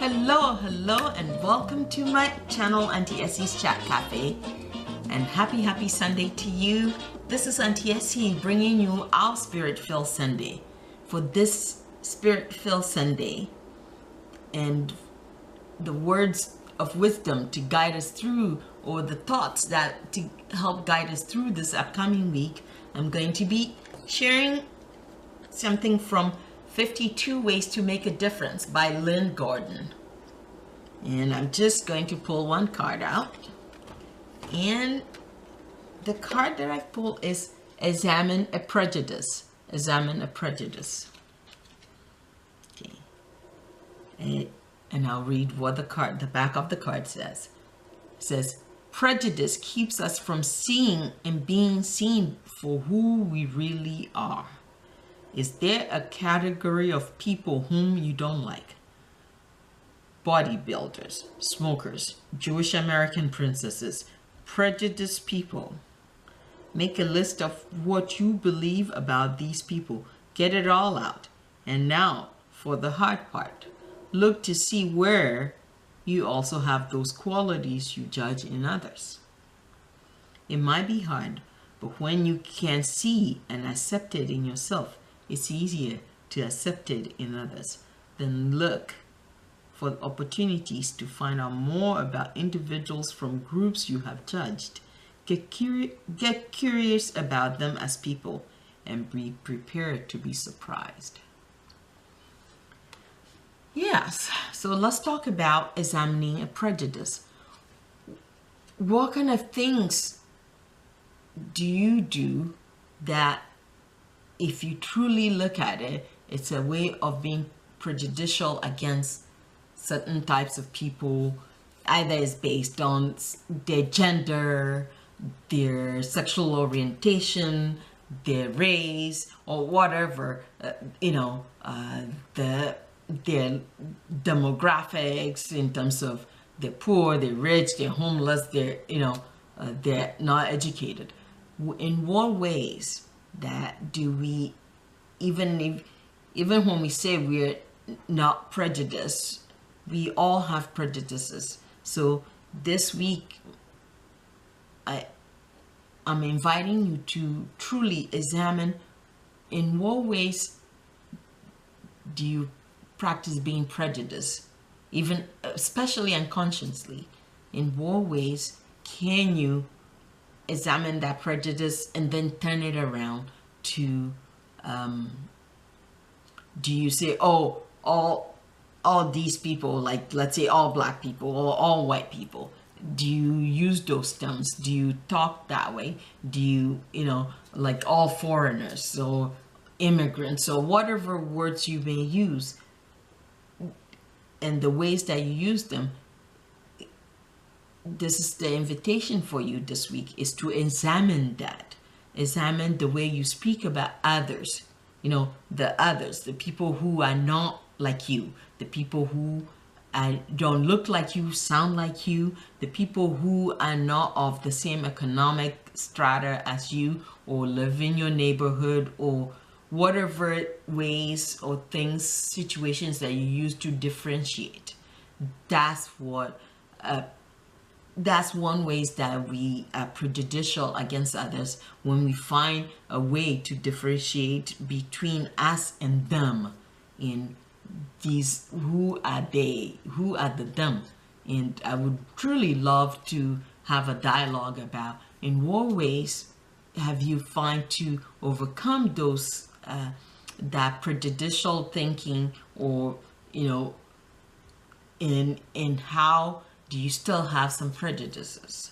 Hello, and welcome to my channel, Auntie Essie's Chat Cafe. And happy Sunday to you. This is Auntie Essie bringing you our Spirit-Filled Sunday. For this Spirit-Filled Sunday, and the words of wisdom to guide us through, or the thoughts that to help guide us through this upcoming week, I'm going to be sharing something from 52 Ways to Make a Difference by Lynn Gordon. And I'm just going to pull one card out. And the card that I've pulled is Examine a Prejudice. Examine a Prejudice. Okay. And I'll read what the back of the card says. It says, prejudice keeps us from seeing and being seen for who we really are. Is there a category of people whom you don't like? Bodybuilders, smokers, Jewish American princesses, prejudiced people. Make a list of what you believe about these people. Get it all out. And now for the hard part. Look to see where you also have those qualities you judge in others. It might be hard, but when you can see and accept it in yourself, it's easier to accept it in others. Then look for opportunities to find out more about individuals from groups you have judged. Get curious about them as people and be prepared to be surprised. Yes, so let's talk about examining a prejudice. What kind of things do you do that, if you truly look at it, it's a way of being prejudicial against certain types of people? Either it's based on their gender, their sexual orientation, their race, or whatever, their demographics in terms of they're poor, they're rich, they're homeless, they're not educated. In what ways that do we, even when we say we're not prejudiced, we all have prejudices. So this week, I'm inviting you to truly examine in what ways do you practice being prejudiced, even especially unconsciously. In what ways can you examine that prejudice and then turn it around to do you say, oh, all these people, like let's say all black people or all white people, do you use those terms? Do you talk that way? Do you like all foreigners or immigrants or whatever words you may use, and the ways that you use them? This is the invitation for you this week, is to examine that. Examine the way you speak about others. The others, the people who are not like you, the people who don't look like you, sound like you, the people who are not of the same economic strata as you, or live in your neighborhood, or whatever ways or things, situations that you use to differentiate. That's one ways that we are prejudicial against others, when we find a way to differentiate between us and them in these, who are they, who are the them. And I would truly love to have a dialogue about in what ways have you find to overcome those that prejudicial thinking, or in how do you still have some prejudices?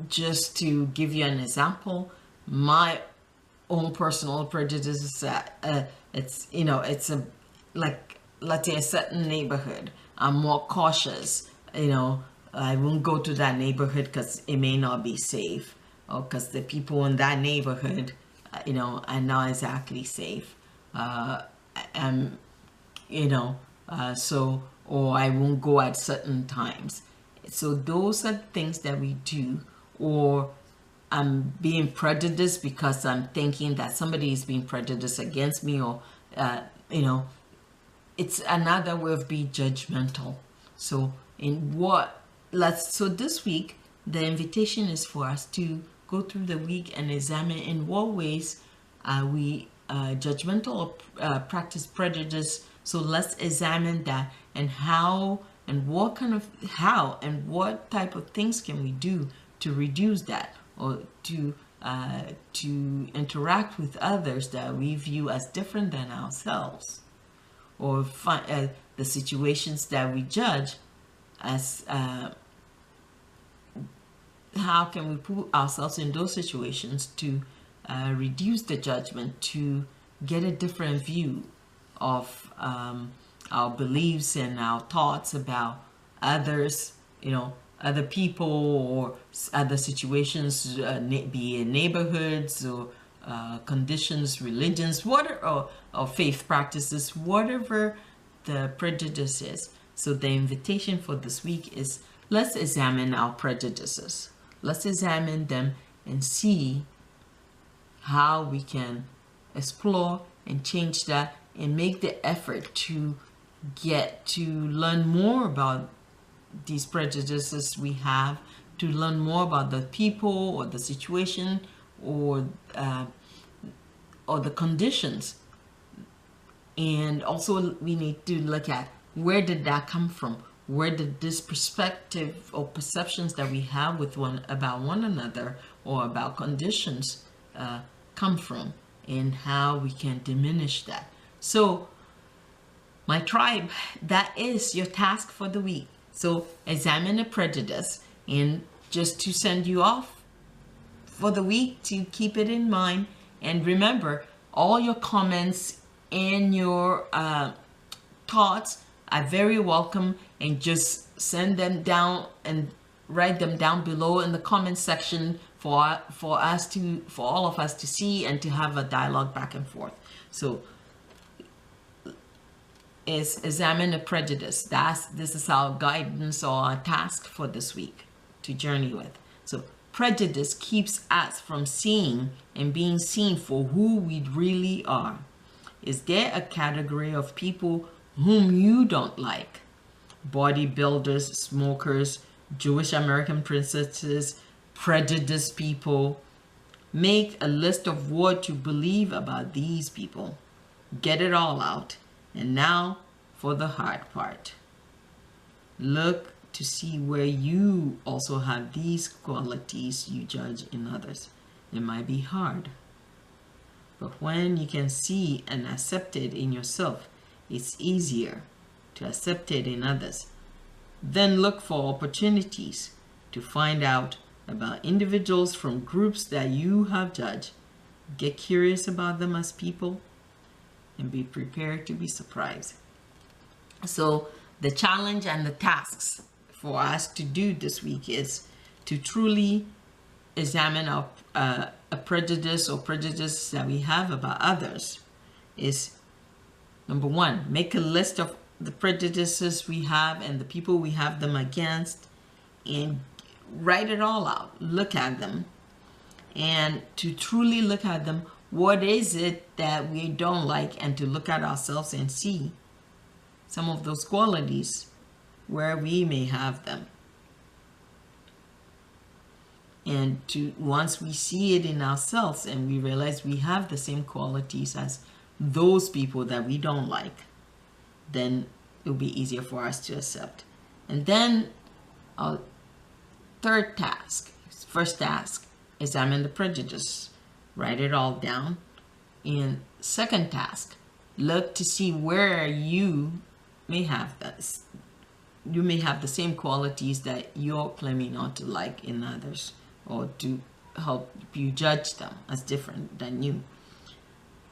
Just to give you an example, my own personal prejudice is that it's a, like, let's say a certain neighborhood, I'm more cautious. I won't go to that neighborhood because it may not be safe, or because the people in that neighborhood are not exactly safe, or I won't go at certain times. So those are things that we do. Or I'm being prejudiced because I'm thinking that somebody is being prejudiced against me, or it's another way of being judgmental. So so this week the invitation is for us to go through the week and examine in what ways we judgmental or practice prejudice. So let's examine that, and how and what type of things can we do to reduce that, or to interact with others that we view as different than ourselves, or the situations that we judge as how can we put ourselves in those situations to reduce the judgment, to get a different view of our beliefs and our thoughts about others, other people or other situations, be in neighborhoods or conditions, religions, or faith practices, whatever the prejudice is. So the invitation for this week is, let's examine our prejudices. Let's examine them and see how we can explore and change that, and make the effort to get to learn more about these prejudices we have, to learn more about the people or the situation or the conditions. And also we need to look at, where did that come from? Where did this perspective or perceptions that we have about one another or about conditions come from, and how we can diminish that. So my tribe, that is your task for the week. So examine a prejudice, and just to send you off for the week, to keep it in mind. And remember, all your comments and your thoughts are very welcome, and just send them down and write them down below in the comment section for all of us to see, and to have a dialogue back and forth. So examine a prejudice. This is our guidance or our task for this week to journey with. So prejudice keeps us from seeing and being seen for who we really are. Is there a category of people whom you don't like? Bodybuilders, smokers, Jewish American princesses, prejudiced people. Make a list of what you believe about these people. Get it all out. And now for the hard part. Look to see where you also have these qualities you judge in others. It might be hard, but when you can see and accept it in yourself, it's easier to accept it in others. Then look for opportunities to find out about individuals from groups that you have judged. Get curious about them as people, and be prepared to be surprised. So the challenge and the tasks for us to do this week is to truly examine a prejudice or prejudice that we have about others. Is number one, make a list of the prejudices we have and the people we have them against, and write it all out. Look at them, and to truly look at them, what is it that we don't like, and to look at ourselves and see some of those qualities where we may have them. And once we see it in ourselves and we realize we have the same qualities as those people that we don't like, then it'll be easier for us to accept. And then our first task, examine the prejudice. Write it all down. And second task, look to see where you may have that. You may have the same qualities that you're claiming not to like in others, or to help you judge them as different than you.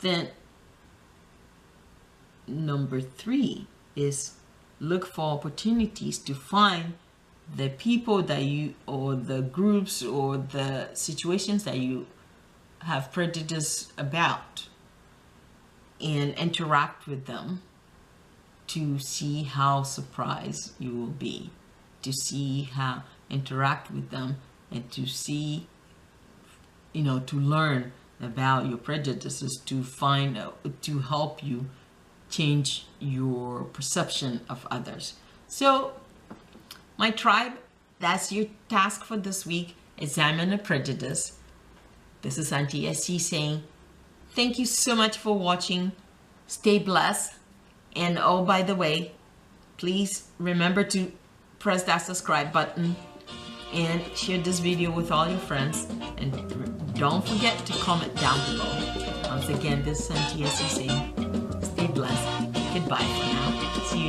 Then number 3 is look for opportunities to find the people that you, or the groups or the situations that you have prejudice about, and interact with them to see how surprised you will be, to see how interact with them, and to see, to learn about your prejudices, to find, to help you change your perception of others. So, my tribe, that's your task for this week. Examine a prejudice. This is Auntie SC saying, thank you so much for watching. Stay blessed. And oh, by the way, please remember to press that subscribe button and share this video with all your friends. And don't forget to comment down below. Once again, this is Auntie SC saying, stay blessed. Goodbye for now. See you